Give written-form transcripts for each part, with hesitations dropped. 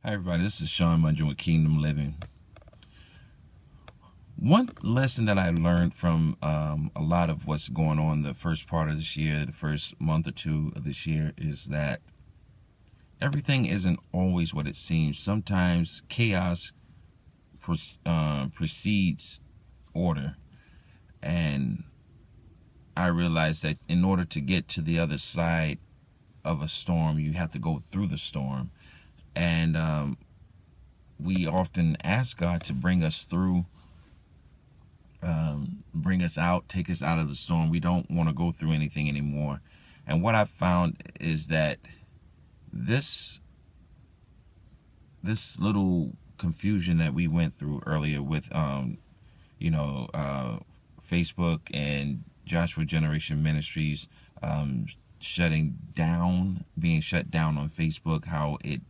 Hi everybody, this is Sn1 with Kingdom Living. One lesson that I learned from a lot of what's going on the first part of this year, the first month or two of this year, is that everything isn't always what it seems. Sometimes chaos precedes order. And I realized that in order to get to the other side of a storm, you have to go through the storm. And we often ask God to bring us through, bring us out, take us out of the storm. We don't want to go through anything anymore. And what I've found is that this little confusion that we went through earlier with, Facebook and Joshua Generation Ministries being shut down on Facebook, how it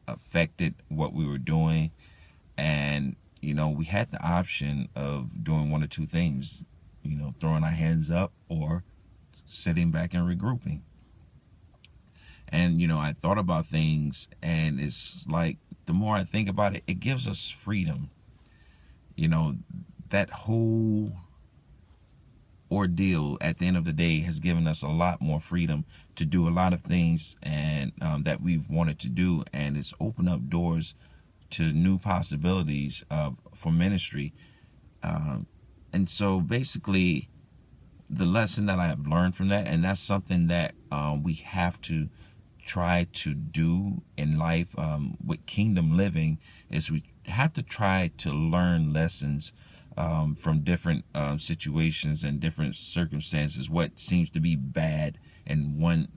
affected what we were doing. And we had the option of doing one or two things, throwing our hands up or sitting back and regrouping. And I thought about things, and it's like the more I think about it, it gives us freedom. That whole ordeal at the end of the day has given us a lot more freedom to do a lot of things and that we've wanted to do, and it's opened up doors to new possibilities for ministry. And so basically the lesson that I have learned from that, and that's something that we have to try to do in life with Kingdom Living, is we have to try to learn lessons from different situations and different circumstances. What seems to be bad in one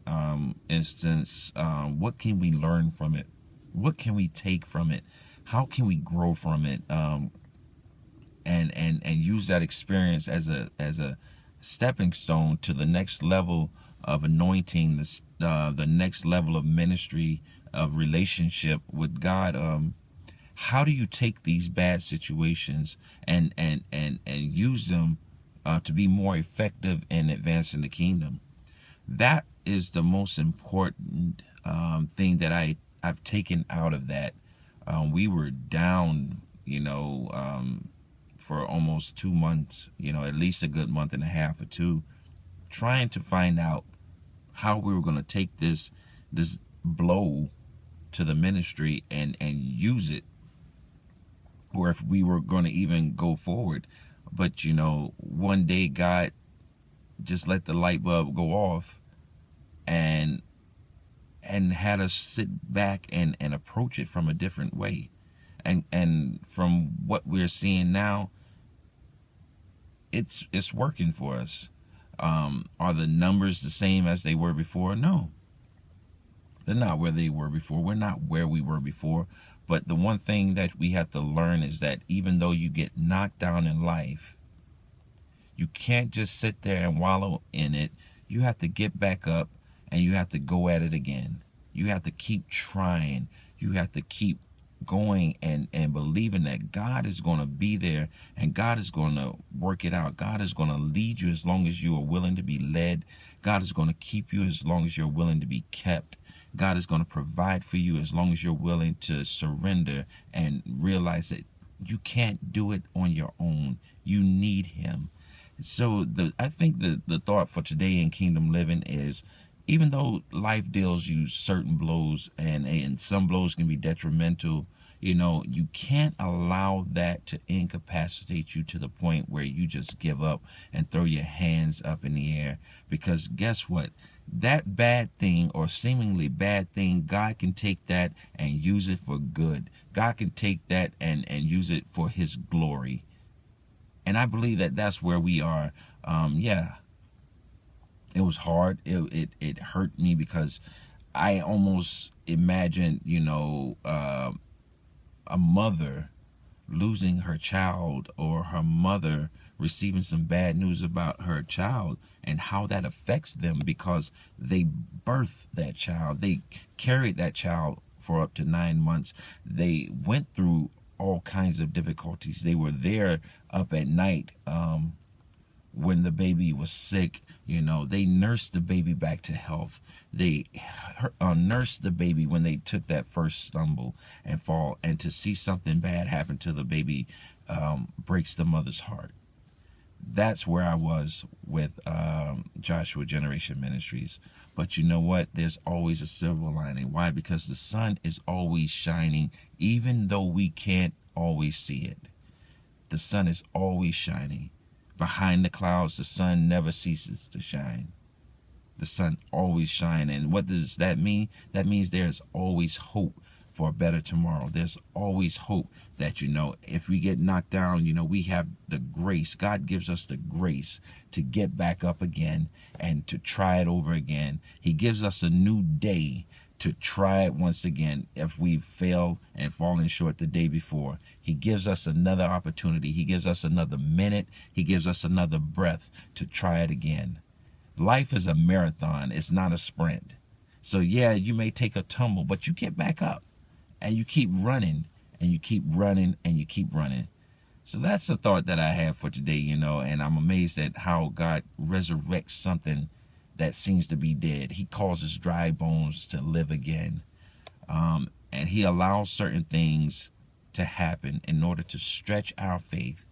instance, what can we learn from it? What can we take from it? How can we grow from it? And use that experience as a stepping stone to the next level of anointing, the next level of ministry, of relationship with God. How do you take these bad situations and use them to be more effective in advancing the kingdom? That is the most important thing that I've taken out of that. We were down, for almost 2 months, at least a good month and a half or two, trying to find out how we were going to take this blow to the ministry and use it, or if we were going to even go forward. But one day God just let the light bulb go off and had us sit back and approach it from a different way. And from what we're seeing now, it's working for us. Are the numbers the same as they were before? No, they're not where they were before. We're not where we were before. But the one thing that we have to learn is that even though you get knocked down in life, you can't just sit there and wallow in it. You have to get back up and you have to go at it again. You have to keep trying. You have to keep going and believing that God is going to be there and God is going to work it out. God is going to lead you as long as you are willing to be led. God is going to keep you as long as you're willing to be kept. God is going to provide for you as long as you're willing to surrender and realize that you can't do it on your own. You need Him. So I think the thought for today in Kingdom Living is, even though life deals you certain blows and some blows can be detrimental, you can't allow that to incapacitate you to the point where you just give up and throw your hands up in the air. Because guess what? That bad thing or seemingly bad thing, God can take that and use it for good. God can take that and use it for His glory. And I believe that that's where we are. It was hard. It hurt me because I almost imagined, a mother losing her child, or her mother receiving some bad news about her child, and how that affects them, because they birthed that child. They carried that child for up to 9 months. They went through all kinds of difficulties. They were there up at night when the baby was sick. They nursed the baby back to health. They nursed the baby when they took that first stumble and fall. And to see something bad happen to the baby breaks the mother's heart. That's where I was with Joshua Generation Ministries. But you know what? There's always a silver lining. Why? Because the sun is always shining, even though we can't always see it. The sun is always shining. Behind the clouds, the sun never ceases to shine. The sun always shines. And what does that mean? That means there's always hope for a better tomorrow. There's always hope that, if we get knocked down, we have the grace. God gives us the grace to get back up again and to try it over again. He gives us a new day to try it once again if we've failed and fallen short the day before. He gives us another opportunity. He gives us another minute. He gives us another breath to try it again. Life is a marathon. It's not a sprint. So yeah, you may take a tumble, but you get back up and you keep running and you keep running and you keep running. So that's the thought that I have for today, and I'm amazed at how God resurrects something that seems to be dead. He causes dry bones to live again. And he allows certain things to happen in order to stretch our faith,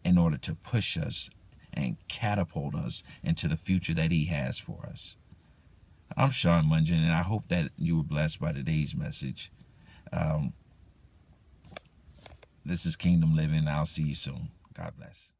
in order to push us and catapult us into the future that he has for us. I'm Sean Mungin, and I hope that you were blessed by today's message. This is Kingdom Living. I'll see you soon. God bless.